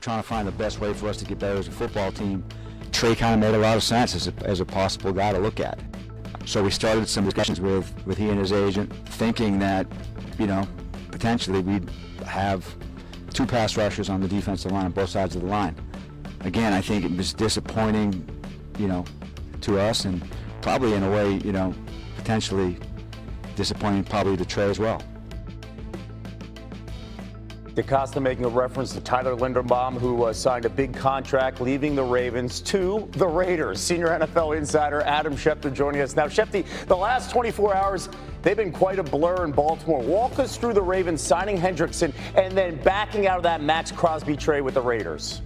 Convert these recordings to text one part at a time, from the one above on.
trying to find the best way for us to get better as a football team. Trey kind of made a lot of sense as a possible guy to look at. So we started some discussions with he and his agent, thinking that, potentially we'd have 2 pass rushers on the defensive line on both sides of the line. Again, I think it was disappointing, to us, and probably in a way, potentially disappointing probably to Trey as well. DeCosta making a reference to Tyler Linderbaum, who signed a big contract, leaving the Ravens to the Raiders. Senior NFL insider Adam Schefter joining us now. Schefter, the last 24 hours, they've been quite a blur in Baltimore. Walk us through the Ravens signing Hendrickson and then backing out of that Max Crosby trade with the Raiders.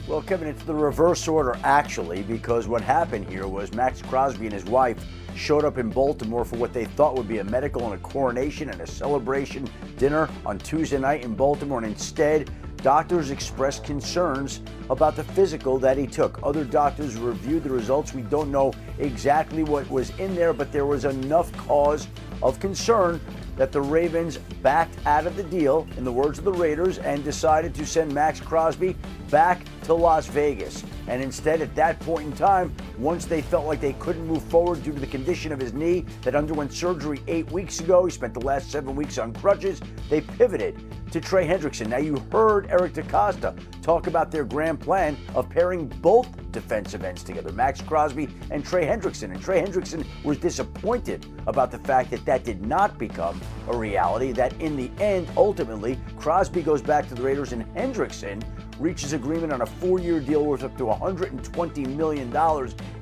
Well, Kevin, it's the reverse order, actually, because what happened here was Max Crosby and his wife showed up in Baltimore for what they thought would be a medical and a coronation and a celebration dinner on Tuesday night in Baltimore, and instead, doctors expressed concerns about the physical that he took. Other doctors reviewed the results. We don't know exactly what was in there, but there was enough cause of concern that the Ravens backed out of the deal, in the words of the Raiders, and decided to send Max Crosby back to Las Vegas. And instead, at that point in time, once they felt like they couldn't move forward due to the condition of his knee that underwent surgery 8 weeks ago, he spent the last 7 weeks on crutches, they pivoted to Trey Hendrickson. Now, you heard Eric DeCosta talk about their grand plan of pairing both defensive ends together, Max Crosby and Trey Hendrickson. And Trey Hendrickson was disappointed about the fact that that did not become a reality, that in the end, ultimately, Crosby goes back to the Raiders and Hendrickson reaches agreement on a 4-year deal worth up to $120 million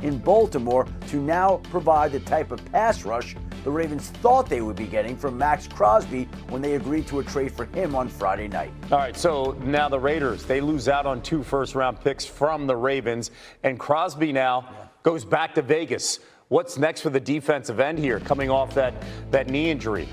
in Baltimore to now provide the type of pass rush the Ravens thought they would be getting from Max Crosby when they agreed to a trade for him on Friday night. All right, so now the Raiders, they lose out on 2 first-round picks from the Ravens, and Crosby now goes back to Vegas. What's next for the defensive end here, coming off that knee injury?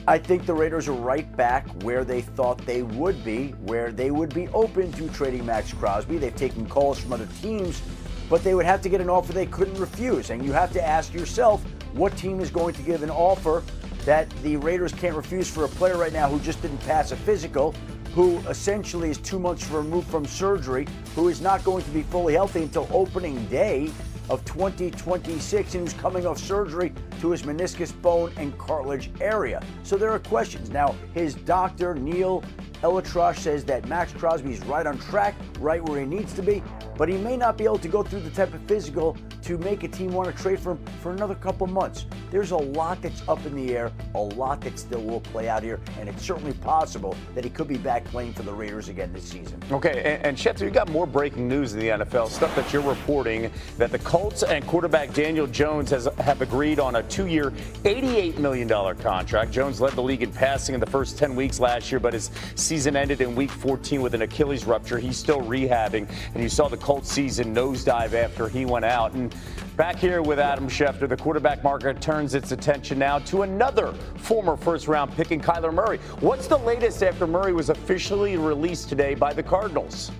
I think the Raiders are right back where they thought they would be, where they would be open to trading Max Crosby. They've taken calls from other teams, but they would have to get an offer they couldn't refuse. And you have to ask yourself, what team is going to give an offer that the Raiders can't refuse for a player right now who just didn't pass a physical, who essentially is 2 months removed from surgery, who is not going to be fully healthy until opening day of 2026, and who's coming off surgery to his meniscus bone and cartilage area. So there are questions. Now, his doctor, Neil Elatrosh, says that Max Crosby is right on track, right where he needs to be, but he may not be able to go through the type of physical to make a team want to trade for him for another couple months. There's a lot that's up in the air, a lot that still will play out here, and it's certainly possible that he could be back playing for the Raiders again this season. Okay, and Schefter, you got more breaking news in the NFL, stuff that you're reporting, that the Colts and quarterback Daniel Jones have agreed on a 2-year, $88 million contract. Jones led the league in passing in the first 10 weeks last year, but his season ended in week 14 with an Achilles rupture. He's still rehabbing, and you saw the Colts season nosedive after he went out. And back here with Adam Schefter, the quarterback market turns its attention now to another former first-round pick in Kyler Murray. What's the latest after Murray was officially released today by the Cardinals?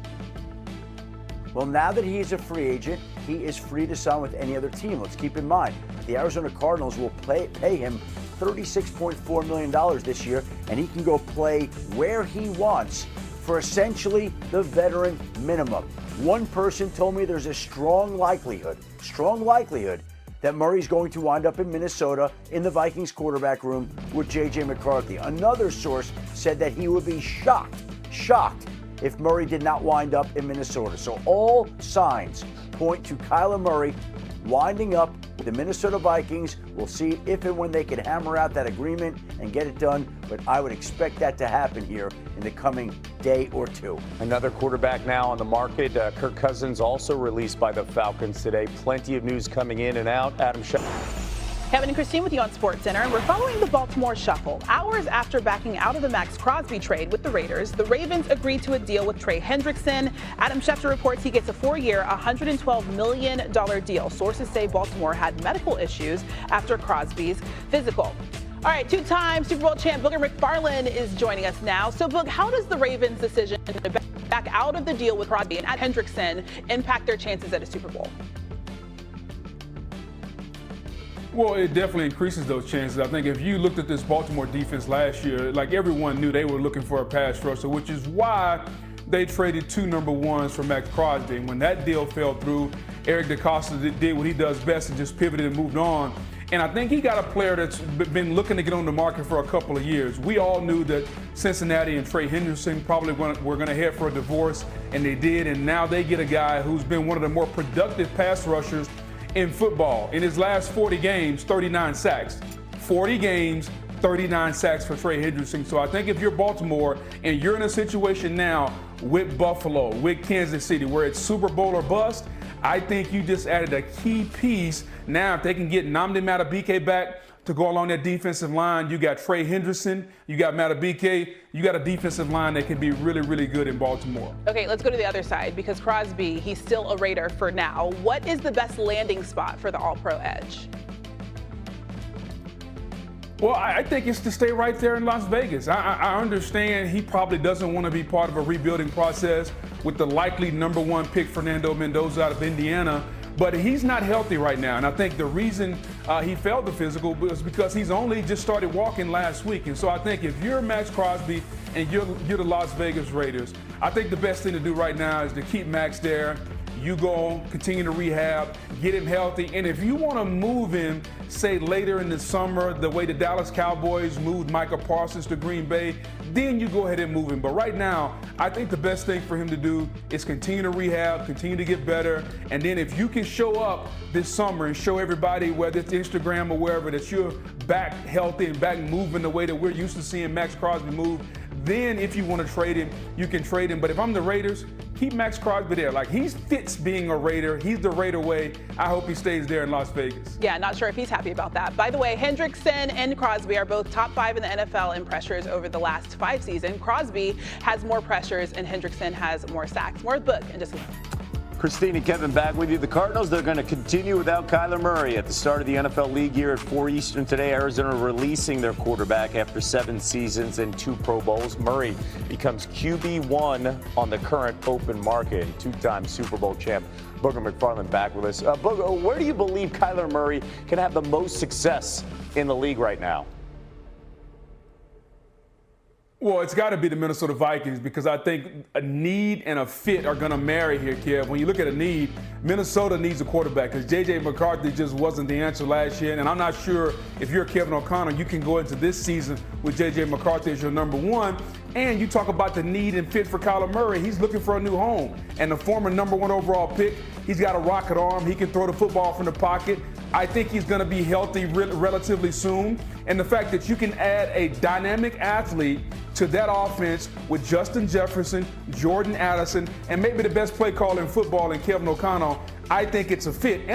Well, now that he is a free agent, he is free to sign with any other team. Let's keep in mind, the Arizona Cardinals will pay him $36.4 million this year, and he can go play where he wants for essentially the veteran minimum. One person told me there's a strong likelihood that Murray's going to wind up in Minnesota in the Vikings quarterback room with J.J. McCarthy. Another source said that he would be shocked if Murray did not wind up in Minnesota. So all signs point to Kyler Murray winding up with the Minnesota Vikings. We'll see if and when they can hammer out that agreement and get it done, but I would expect that to happen here in the coming day or two. Another quarterback now on the market, Kirk Cousins, also released by the Falcons today. Plenty of news coming in and out. Adam Schefter. Kevin and Christine with you on Sportscenter, and we're following the Baltimore shuffle. Hours after backing out of the Max Crosby trade with the Raiders, the Ravens agreed to a deal with Trey Hendrickson. Adam Schefter reports he gets a 4-year, $112 million deal. Sources say Baltimore had medical issues after Crosby's physical. All right, 2-time Super Bowl champ Booger McFarland is joining us now. So, Boog, how does the Ravens' decision to back out of the deal with Crosby and add Hendrickson impact their chances at a Super Bowl? Well, it definitely increases those chances. I think if you looked at this Baltimore defense last year, like everyone knew they were looking for a pass rusher, which is why they traded 2 number ones for Max Crosby. And when that deal fell through, Eric DeCosta did what he does best and just pivoted and moved on. And I think he got a player that's been looking to get on the market for a couple of years. We all knew that Cincinnati and Trey Henderson probably were going to head for a divorce, and they did. And now they get a guy who's been one of the more productive pass rushers in football. In his last 40 games, 39 sacks. 40 games, 39 sacks for Trey Henderson. So I think if you're Baltimore and you're in a situation now with Buffalo, with Kansas City, where it's Super Bowl or bust, I think you just added a key piece. Now, if they can get Nnamdi Madubuike back to go along that defensive line, you got Trey Henderson, you got Madubuike, you got a defensive line that can be really, really good in Baltimore. Okay, let's go to the other side because Crosby, he's still a Raider for now. What is the best landing spot for the All-Pro edge? Well, I think it's to stay right there in Las Vegas. I understand he probably doesn't want to be part of a rebuilding process with the likely number 1 pick, Fernando Mendoza out of Indiana, but he's not healthy right now. And I think the reason he failed the physical was because he's only just started walking last week. And so I think if you're Max Crosby and you're the Las Vegas Raiders, I think the best thing to do right now is to keep Max there. You go, continue to rehab, get him healthy. And if you want to move him, say later in the summer, the way the Dallas Cowboys moved Micah Parsons to Green Bay, then you go ahead and move him. But right now, I think the best thing for him to do is continue to rehab, continue to get better. And then if you can show up this summer and show everybody, whether it's Instagram or wherever, that you're back healthy and back moving the way that we're used to seeing Max Crosby move, then if you want to trade him, you can trade him. But if I'm the Raiders, keep Max Crosby there. Like, he fits being a Raider. He's the Raider way. I hope he stays there in Las Vegas. Yeah, not sure if he's happy about that. By the way, Hendrickson and Crosby are both top 5 in the NFL in pressures over the last 5 seasons. Crosby has more pressures and Hendrickson has more sacks. More of the book in just a moment. Christine and Kevin back with you. The Cardinals, they're going to continue without Kyler Murray at the start of the NFL league year at 4 Eastern today. Arizona releasing their quarterback after 7 seasons and 2 Pro Bowls. Murray becomes QB1 on the current open market. 2-time Super Bowl champ Booger McFarland back with us. Booger, where do you believe Kyler Murray can have the most success in the league right now? Well, it's got to be the Minnesota Vikings because I think a need and a fit are going to marry here, Kev. When you look at a need, Minnesota needs a quarterback because J.J. McCarthy just wasn't the answer last year. And I'm not sure if you're Kevin O'Connell, you can go into this season with J.J. McCarthy as your number 1. And you talk about the need and fit for Kyler Murray. He's looking for a new home. And the former number 1 overall pick, he's got a rocket arm. He can throw the football from the pocket. I think he's going to be healthy relatively soon. And the fact that you can add a dynamic athlete to that offense with Justin Jefferson, Jordan Addison, and maybe the best play caller in football in Kevin O'Connell, I think it's a fit. And